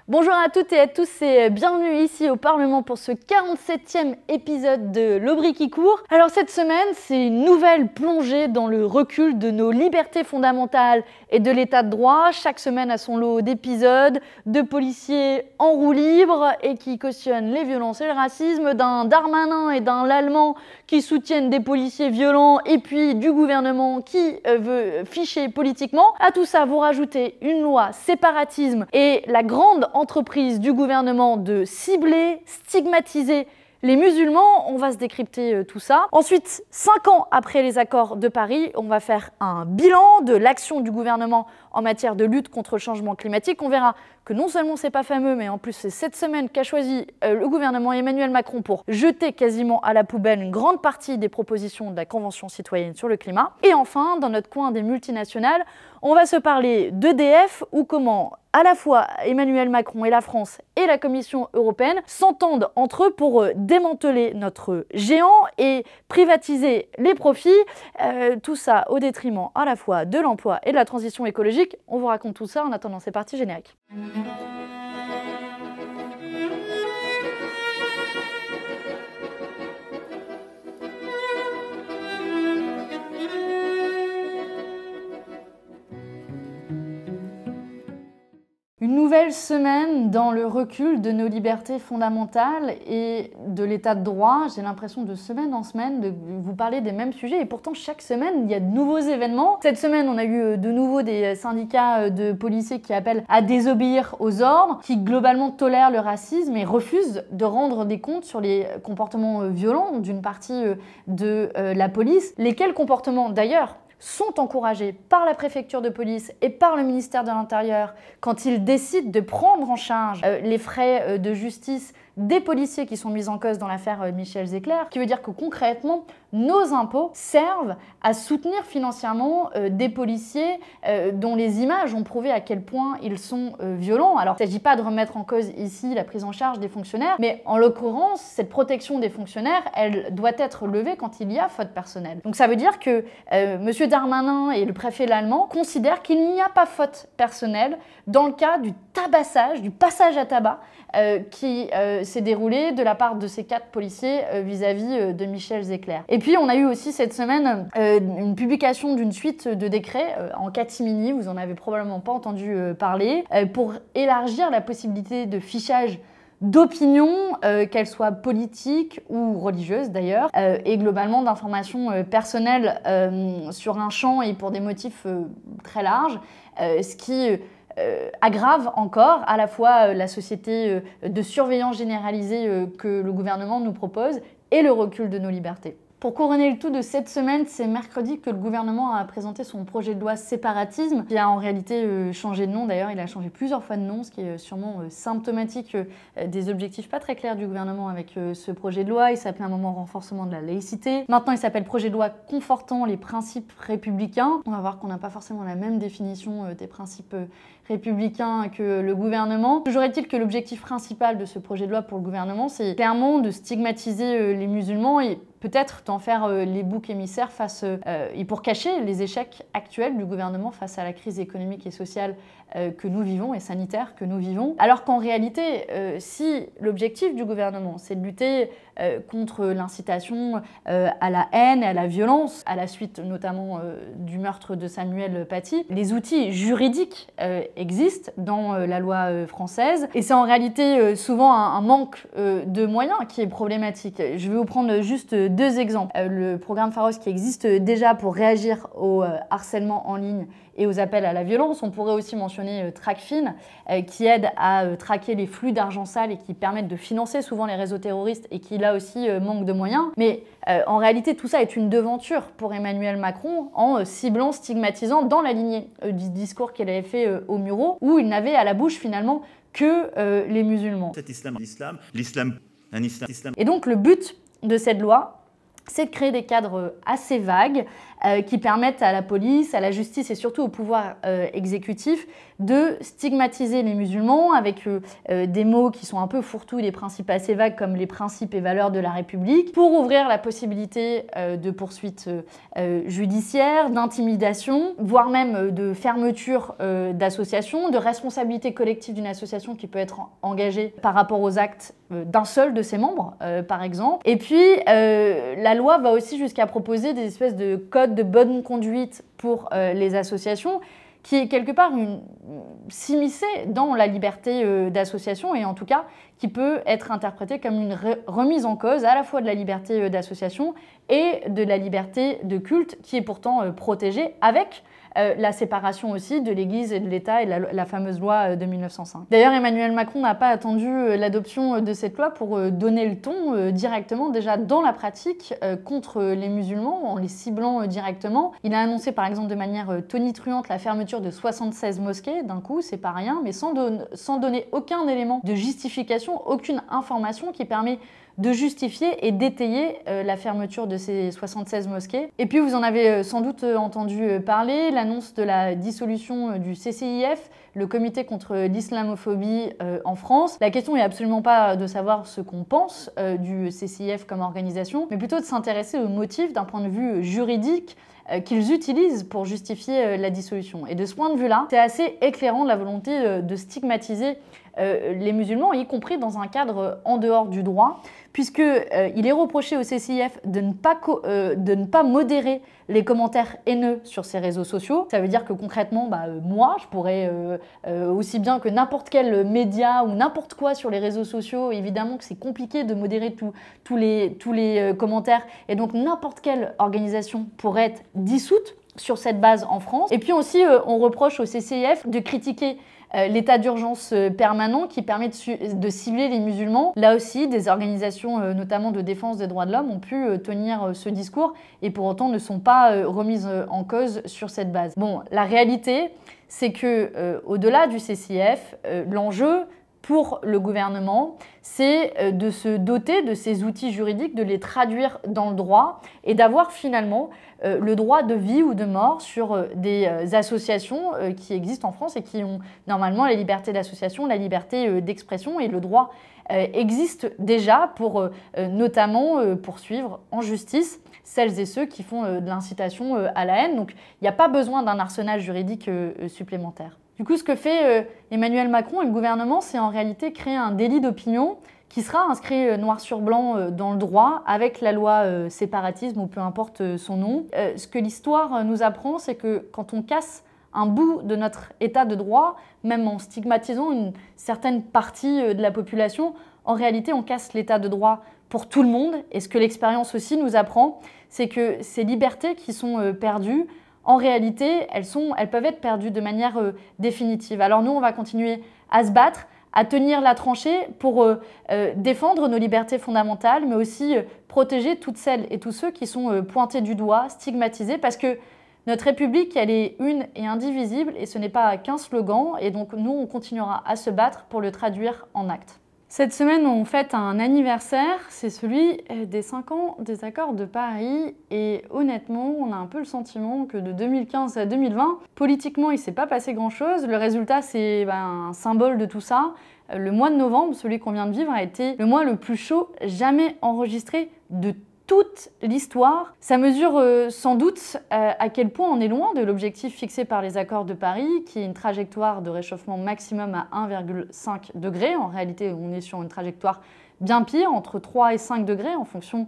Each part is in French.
Bonjour à toutes et à tous et bienvenue ici au Parlement pour ce 47e épisode de L'Aubry qui court. Alors cette semaine, c'est une nouvelle plongée dans le recul de nos libertés fondamentales et de l'état de droit. Chaque semaine a son lot d'épisodes, de policiers en roue libre et qui cautionnent les violences et le racisme, d'un Darmanin et d'un Lallemand qui soutiennent des policiers violents et puis du gouvernement qui veut ficher politiquement. À tout ça, vous rajoutez une loi séparatisme et la grande entreprise du gouvernement de cibler, stigmatiser les musulmans. On va se décrypter tout ça. Ensuite, 5 ans après les accords de Paris, on va faire un bilan de l'action du gouvernement en matière de lutte contre le changement climatique. On verra que non seulement c'est pas fameux, mais en plus c'est cette semaine qu'a choisi le gouvernement Emmanuel Macron pour jeter quasiment à la poubelle une grande partie des propositions de la Convention citoyenne sur le climat. Et enfin, dans notre coin des multinationales, on va se parler d'EDF ou comment à la fois Emmanuel Macron et la France et la Commission européenne s'entendent entre eux pour démanteler notre géant et privatiser les profits. Tout ça au détriment à la fois de l'emploi et de la transition écologique. On vous raconte tout ça. En attendant, c'est parti, générique. Une nouvelle semaine dans le recul de nos libertés fondamentales et de l'état de droit. J'ai l'impression de semaine en semaine de vous parler des mêmes sujets et pourtant chaque semaine il y a de nouveaux événements. Cette semaine on a eu de nouveau des syndicats de policiers qui appellent à désobéir aux ordres, qui globalement tolèrent le racisme et refusent de rendre des comptes sur les comportements violents d'une partie de la police. Lesquels comportements d'ailleurs sont encouragés par la préfecture de police et par le ministère de l'Intérieur quand ils décident de prendre en charge les frais de justice des policiers qui sont mis en cause dans l'affaire Michel Zecler, qui veut dire que concrètement, nos impôts servent à soutenir financièrement des policiers dont les images ont prouvé à quel point ils sont violents. Alors, il ne s'agit pas de remettre en cause ici la prise en charge des fonctionnaires, mais en l'occurrence, cette protection des fonctionnaires, elle doit être levée quand il y a faute personnelle. Donc ça veut dire que M. Darmanin et le préfet Lallemand considèrent qu'il n'y a pas faute personnelle dans le cas du tabassage, du passage à tabac qui s'est déroulé de la part de ces 4 policiers vis-à-vis de Michel Zecler. Et puis on a eu aussi cette semaine une publication d'une suite de décrets en catimini, vous en avez probablement pas entendu parler, pour élargir la possibilité de fichage d'opinion, qu'elle soit politique ou religieuse d'ailleurs, et globalement d'informations personnelles sur un champ et pour des motifs très larges, ce qui aggrave encore à la fois la société de surveillance généralisée que le gouvernement nous propose et le recul de nos libertés. Pour couronner le tout de cette semaine, c'est mercredi que le gouvernement a présenté son projet de loi séparatisme, qui a en réalité changé de nom. D'ailleurs, il a changé plusieurs fois de nom, ce qui est sûrement symptomatique des objectifs pas très clairs du gouvernement avec ce projet de loi. Il s'appelait à un moment renforcement de la laïcité. Maintenant, il s'appelle projet de loi confortant les principes républicains. On va voir qu'on n'a pas forcément la même définition des principes républicains que le gouvernement. Toujours est-il que l'objectif principal de ce projet de loi pour le gouvernement, c'est clairement de stigmatiser les musulmans et peut-être d'en faire les boucs émissaires face et pour cacher les échecs actuels du gouvernement face à la crise économique et sociale que nous vivons et sanitaire que nous vivons. Alors qu'en réalité, si l'objectif du gouvernement, c'est de lutter contre l'incitation à la haine et à la violence, à la suite notamment du meurtre de Samuel Paty, les outils juridiques existent dans la loi française et c'est en réalité souvent un manque de moyens qui est problématique. Je vais vous prendre juste 2 exemples. Le programme Pharos qui existe déjà pour réagir au harcèlement en ligne et aux appels à la violence. On pourrait aussi mentionner Tracfin qui aide à traquer les flux d'argent sale et qui permettent de financer souvent les réseaux terroristes et qui là aussi manque de moyens. Mais en réalité tout ça est une devanture pour Emmanuel Macron en ciblant, stigmatisant dans la lignée du discours qu'il avait fait au Murau où il n'avait à la bouche finalement que les musulmans. Et donc le but de cette loi, c'est de créer des cadres assez vagues qui permettent à la police, à la justice et surtout au pouvoir exécutif de stigmatiser les musulmans avec des mots qui sont un peu fourre-tout, des principes assez vagues comme les principes et valeurs de la République, pour ouvrir la possibilité de poursuites judiciaires, d'intimidation, voire même de fermeture d'associations, de responsabilité collective d'une association qui peut être engagée par rapport aux actes d'un seul de ses membres, par exemple. Et puis, la loi va aussi jusqu'à proposer des espèces de codes de bonne conduite pour les associations, qui est quelque part s'immiscer dans la liberté d'association et en tout cas qui peut être interprétée comme une remise en cause à la fois de la liberté d'association et de la liberté de culte qui est pourtant protégée avec la séparation aussi de l'Église et de l'État et la fameuse loi de 1905. D'ailleurs, Emmanuel Macron n'a pas attendu l'adoption de cette loi pour donner le ton directement déjà dans la pratique contre les musulmans en les ciblant directement. Il a annoncé par exemple de manière tonitruante la fermeture de 76 mosquées d'un coup, c'est pas rien, mais sans donner aucun élément de justification, aucune information qui permet de justifier et d'étayer la fermeture de ces 76 mosquées. Et puis vous en avez sans doute entendu parler, l'annonce de la dissolution du CCIF, le comité contre l'islamophobie en France. La question n'est absolument pas de savoir ce qu'on pense du CCIF comme organisation, mais plutôt de s'intéresser aux motifs d'un point de vue juridique qu'ils utilisent pour justifier la dissolution. Et de ce point de vue-là, c'est assez éclairant de la volonté de stigmatiser les musulmans, y compris dans un cadre en dehors du droit, puisqu'il est reproché au CCIF de ne pas modérer les commentaires haineux sur ses réseaux sociaux. Ça veut dire que concrètement, moi, je pourrais, aussi bien que n'importe quel média ou n'importe quoi sur les réseaux sociaux, évidemment que c'est compliqué de modérer tous les commentaires, et donc n'importe quelle organisation pourrait être dissoute sur cette base en France. Et puis aussi, on reproche au CCIF de critiquer l'état d'urgence permanent qui permet de cibler les musulmans. Là aussi, des organisations, notamment de défense des droits de l'homme, ont pu tenir ce discours et pour autant ne sont pas remises en cause sur cette base. Bon, la réalité, c'est que au-delà du CCIF, l'enjeu pour le gouvernement, c'est de se doter de ces outils juridiques, de les traduire dans le droit et d'avoir finalement le droit de vie ou de mort sur des associations qui existent en France et qui ont normalement la liberté d'association, la liberté d'expression, et le droit existe déjà pour notamment poursuivre en justice celles et ceux qui font de l'incitation à la haine. Donc il n'y a pas besoin d'un arsenal juridique supplémentaire. Du coup, ce que fait Emmanuel Macron et le gouvernement, c'est en réalité créer un délit d'opinion qui sera inscrit noir sur blanc dans le droit avec la loi séparatisme ou peu importe son nom. Ce que l'histoire nous apprend, c'est que quand on casse un bout de notre état de droit, même en stigmatisant une certaine partie de la population, en réalité, on casse l'état de droit pour tout le monde. Et ce que l'expérience aussi nous apprend, c'est que ces libertés qui sont perdues, en réalité, elles peuvent être perdues de manière définitive. Alors nous, on va continuer à se battre, à tenir la tranchée pour défendre nos libertés fondamentales, mais aussi protéger toutes celles et tous ceux qui sont pointés du doigt, stigmatisés, parce que notre République, elle est une et indivisible, et ce n'est pas qu'un slogan, et donc nous, on continuera à se battre pour le traduire en actes. Cette semaine, on fête un anniversaire, c'est celui des 5 ans des accords de Paris, et honnêtement, on a un peu le sentiment que de 2015 à 2020, politiquement, il ne s'est pas passé grand-chose. Le résultat, c'est un symbole de tout ça. Le mois de novembre, celui qu'on vient de vivre, a été le mois le plus chaud jamais enregistré de toute l'histoire. Ça mesure sans doute à quel point on est loin de l'objectif fixé par les accords de Paris, qui est une trajectoire de réchauffement maximum à 1,5 degré. En réalité, on est sur une trajectoire bien pire, entre 3 et 5 degrés en fonction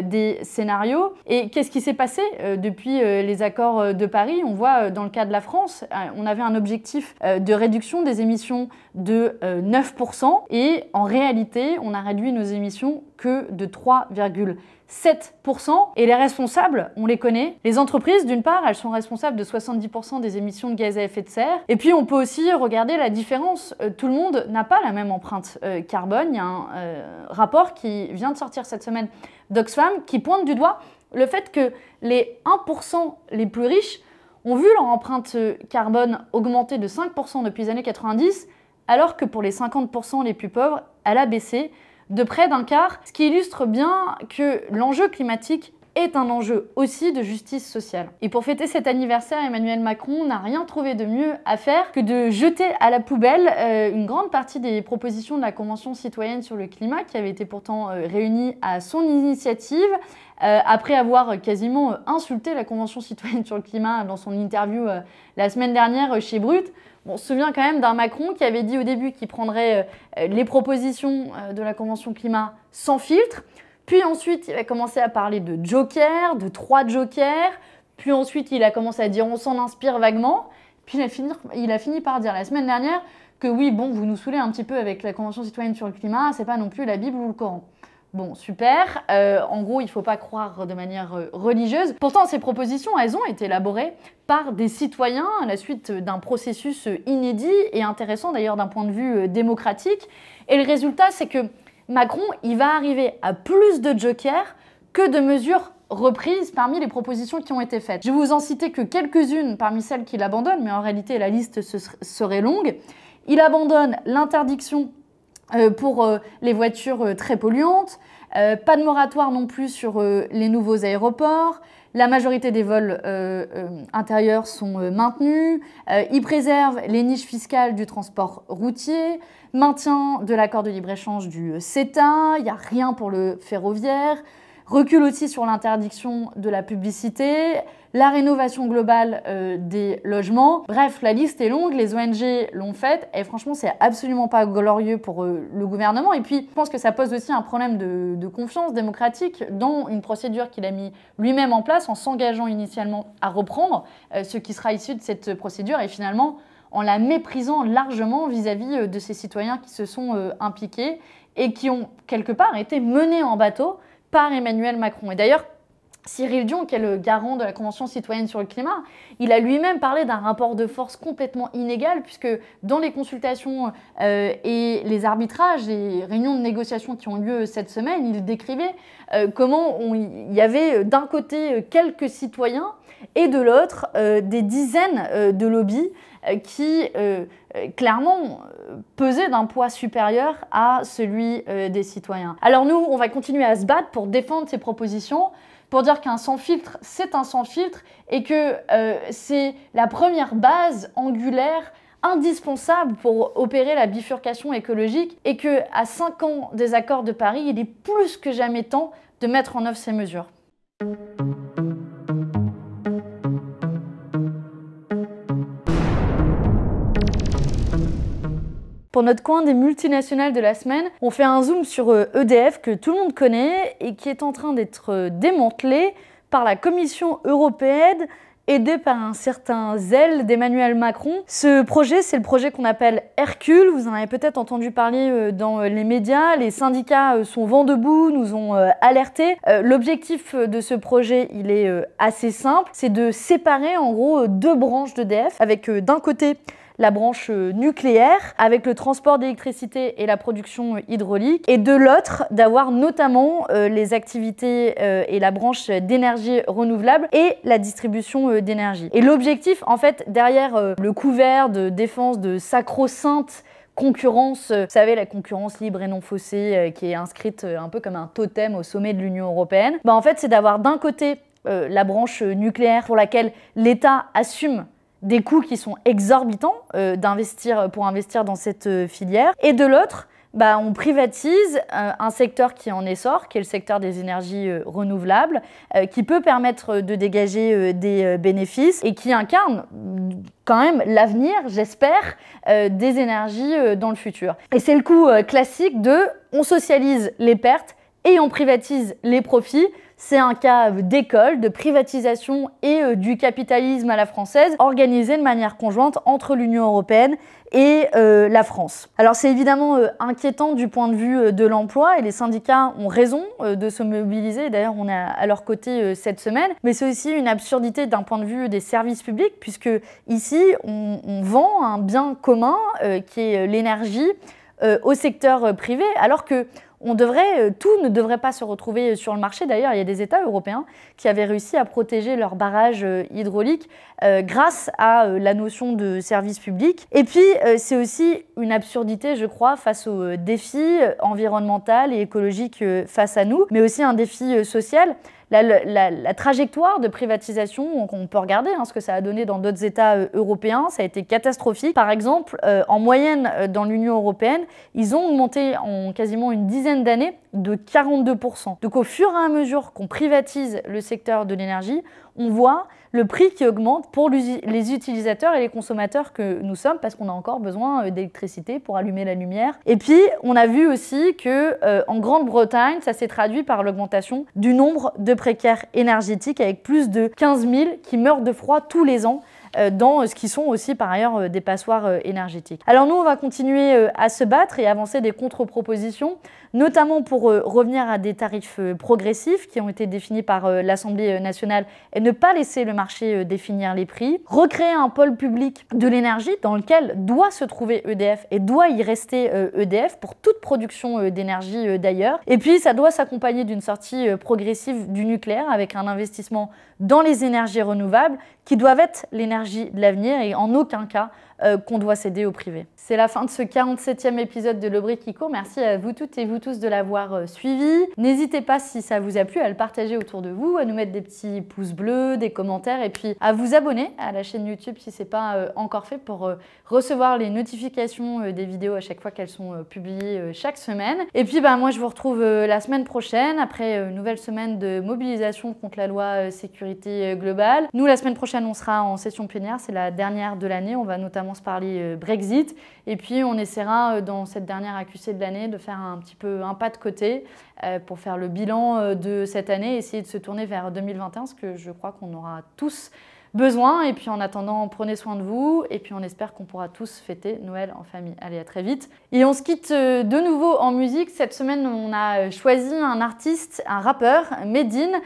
des scénarios. Et qu'est-ce qui s'est passé depuis les accords de Paris? On voit dans le cas de la France, on avait un objectif de réduction des émissions de 9% et en réalité, on a réduit nos émissions que de 3,7%. Et les responsables, on les connaît. Les entreprises, d'une part, elles sont responsables de 70% des émissions de gaz à effet de serre. Et puis, on peut aussi regarder la différence. Tout le monde n'a pas la même empreinte carbone. Il y a un rapport qui vient de sortir cette semaine d'Oxfam qui pointe du doigt le fait que les 1% les plus riches ont vu leur empreinte carbone augmenter de 5% depuis les années 90, alors que pour les 50% les plus pauvres, elle a baissé de près d'un quart, ce qui illustre bien que l'enjeu climatique est un enjeu aussi de justice sociale. Et pour fêter cet anniversaire, Emmanuel Macron n'a rien trouvé de mieux à faire que de jeter à la poubelle une grande partie des propositions de la Convention citoyenne sur le climat qui avait été pourtant réunie à son initiative. Après avoir quasiment insulté la Convention citoyenne sur le climat dans son interview la semaine dernière chez Brut. On se souvient quand même d'un Macron qui avait dit au début qu'il prendrait les propositions de la Convention climat sans filtre. Puis ensuite, il a commencé à parler de jokers, de 3 jokers. Puis ensuite, il a commencé à dire on s'en inspire vaguement. Puis il a fini par dire la semaine dernière que oui, bon, vous nous saoulez un petit peu avec la Convention citoyenne sur le climat, c'est pas non plus la Bible ou le Coran. Bon, super. En gros, il ne faut pas croire de manière religieuse. Pourtant, ces propositions, elles ont été élaborées par des citoyens à la suite d'un processus inédit et intéressant d'ailleurs d'un point de vue démocratique. Et le résultat, c'est que Macron, il va arriver à plus de jokers que de mesures reprises parmi les propositions qui ont été faites. Je vais vous en citer que quelques-unes parmi celles qu'il abandonne, mais en réalité, la liste serait longue. Il abandonne l'interdiction pour les voitures très polluantes, pas de moratoire non plus sur les nouveaux aéroports, la majorité des vols intérieurs sont maintenus, il préserve les niches fiscales du transport routier, maintien de l'accord de libre-échange du CETA, il n'y a rien pour le ferroviaire, recul aussi sur l'interdiction de la publicité, la rénovation globale des logements. Bref, la liste est longue, les ONG l'ont faite et franchement, c'est absolument pas glorieux pour le gouvernement. Et puis, je pense que ça pose aussi un problème de confiance démocratique dans une procédure qu'il a mis lui-même en place en s'engageant initialement à reprendre ce qui sera issu de cette procédure et finalement en la méprisant largement vis-à-vis de ces citoyens qui se sont impliqués et qui ont quelque part été menés en bateau par Emmanuel Macron. Et d'ailleurs, Cyril Dion, qui est le garant de la Convention citoyenne sur le climat, il a lui-même parlé d'un rapport de force complètement inégal, puisque dans les consultations et les arbitrages, les réunions de négociation qui ont lieu cette semaine, il décrivait comment il y avait d'un côté quelques citoyens et de l'autre des dizaines de lobbies qui clairement pesaient d'un poids supérieur à celui des citoyens. Alors nous, on va continuer à se battre pour défendre ces propositions, pour dire qu'un sans-filtre, c'est un sans-filtre et que c'est la première base angulaire indispensable pour opérer la bifurcation écologique et qu'à 5 ans des accords de Paris, il est plus que jamais temps de mettre en œuvre ces mesures. Pour notre coin des multinationales de la semaine, on fait un zoom sur EDF que tout le monde connaît et qui est en train d'être démantelé par la Commission européenne, aidé par un certain zèle d'Emmanuel Macron. Ce projet, c'est le projet qu'on appelle Hercule. Vous en avez peut-être entendu parler dans les médias. Les syndicats sont vent debout, nous ont alertés. L'objectif de ce projet, il est assez simple. C'est de séparer en gros 2 branches d'EDF avec d'un côté la branche nucléaire avec le transport d'électricité et la production hydraulique, et de l'autre d'avoir notamment les activités et la branche d'énergie renouvelable et la distribution d'énergie. Et l'objectif, en fait, derrière le couvert de défense de sacro-sainte concurrence, vous savez, la concurrence libre et non faussée qui est inscrite un peu comme un totem au sommet de l'Union européenne, en fait, c'est d'avoir d'un côté la branche nucléaire pour laquelle l'État assume des coûts qui sont exorbitants pour investir dans cette filière. Et de l'autre, on privatise un secteur qui est en essor, qui est le secteur des énergies renouvelables, qui peut permettre de dégager des bénéfices et qui incarne quand même l'avenir, j'espère, des énergies dans le futur. Et c'est le coup classique de on socialise les pertes et on privatise les profits. C'est un cas d'école, de privatisation et du capitalisme à la française, organisé de manière conjointe entre l'Union européenne et la France. Alors c'est évidemment inquiétant du point de vue de l'emploi et les syndicats ont raison de se mobiliser, d'ailleurs on est à leur côté cette semaine, mais c'est aussi une absurdité d'un point de vue des services publics puisque ici on vend un bien commun qui est l'énergie au secteur privé alors que Tout ne devrait pas se retrouver sur le marché. D'ailleurs, il y a des États européens qui avaient réussi à protéger leurs barrages hydrauliques grâce à la notion de service public. Et puis, c'est aussi une absurdité, je crois, face aux défis environnementaux et écologiques face à nous, mais aussi un défi social. La trajectoire de privatisation, on peut regarder ce que ça a donné dans d'autres États européens, ça a été catastrophique. Par exemple, en moyenne dans l'Union européenne, ils ont augmenté en quasiment une dizaine d'années de 42%. Donc au fur et à mesure qu'on privatise le secteur de l'énergie, on voit le prix qui augmente pour les utilisateurs et les consommateurs que nous sommes, parce qu'on a encore besoin d'électricité pour allumer la lumière. Et puis, on a vu aussi que en Grande-Bretagne, ça s'est traduit par l'augmentation du nombre de précaires énergétiques, avec plus de 15 000 qui meurent de froid tous les ans, dans ce qui sont aussi par ailleurs des passoires énergétiques. Alors nous, on va continuer à se battre et avancer des contre-propositions, notamment pour revenir à des tarifs progressifs qui ont été définis par l'Assemblée nationale et ne pas laisser le marché définir les prix, recréer un pôle public de l'énergie dans lequel doit se trouver EDF et doit y rester EDF pour toute production d'énergie d'ailleurs. Et puis ça doit s'accompagner d'une sortie progressive du nucléaire avec un investissement dans les énergies renouvelables qui doivent être l'énergie de l'avenir et en aucun cas qu'on doit céder au privé. C'est la fin de ce 47e épisode de Le Brick qui court. Merci à vous toutes et vous tous de l'avoir suivi. N'hésitez pas, si ça vous a plu, à le partager autour de vous, à nous mettre des petits pouces bleus, des commentaires et puis à vous abonner à la chaîne YouTube si ce n'est pas encore fait pour recevoir les notifications des vidéos à chaque fois qu'elles sont publiées chaque semaine. Et puis moi je vous retrouve la semaine prochaine après une nouvelle semaine de mobilisation contre la loi sécurité globale. Nous, la semaine prochaine, on sera en session plénière, c'est la dernière de l'année. On va notamment se parler Brexit et puis on essaiera dans cette dernière AQC de l'année de faire un petit peu un pas de côté pour faire le bilan de cette année, essayer de se tourner vers 2021, parce que je crois qu'on aura tous besoin. Et puis en attendant, prenez soin de vous et puis on espère qu'on pourra tous fêter Noël en famille. Allez, à très vite. Et on se quitte de nouveau en musique. Cette semaine, on a choisi un artiste, un rappeur, Medine,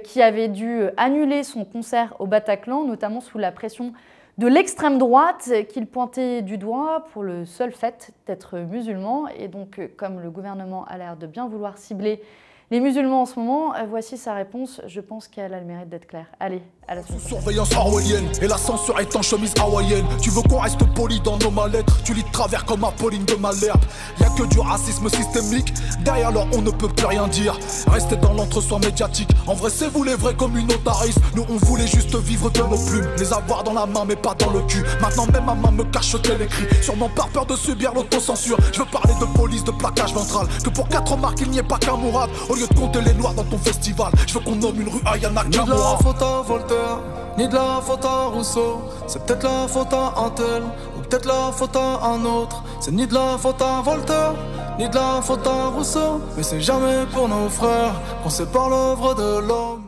qui avait dû annuler son concert au Bataclan, notamment sous la pression de l'extrême droite qu'il pointait du doigt pour le seul fait d'être musulman. Et donc, comme le gouvernement a l'air de bien vouloir cibler les musulmans en ce moment, voici sa réponse. Je pense qu'elle a le mérite d'être claire. Allez, à la semaine prochaine. Surveillance orwellienne et la censure est en chemise hawaïenne. Tu veux qu'on reste poli dans nos mallettres, tu lis de travers comme Apolline de Malherbe. Y'a que du racisme systémique, derrière leur on ne peut plus rien dire. Restez dans l'entre-soi médiatique, en vrai c'est vous les vrais communautaristes. Nous on voulait juste vivre de nos plumes, les avoir dans la main mais pas dans le cul. Maintenant même ma main me cache ce qu'elle écrit, sûrement par peur de subir l'autocensure. Je veux parler de police, de plaquage ventral, que pour 4 marques il n'y ait pas qu'un mourad. Au lieu de compter les noirs dans ton festival, je veux qu'on nomme une rue Ayana Kamura. Ni de la faute à Voltaire, ni de la faute à Rousseau. C'est peut-être la faute à un tel, ou peut-être la faute à un autre. C'est ni de la faute à Voltaire, ni de la faute à Rousseau. Mais c'est jamais pour nos frères qu'on sépare l'œuvre de l'homme.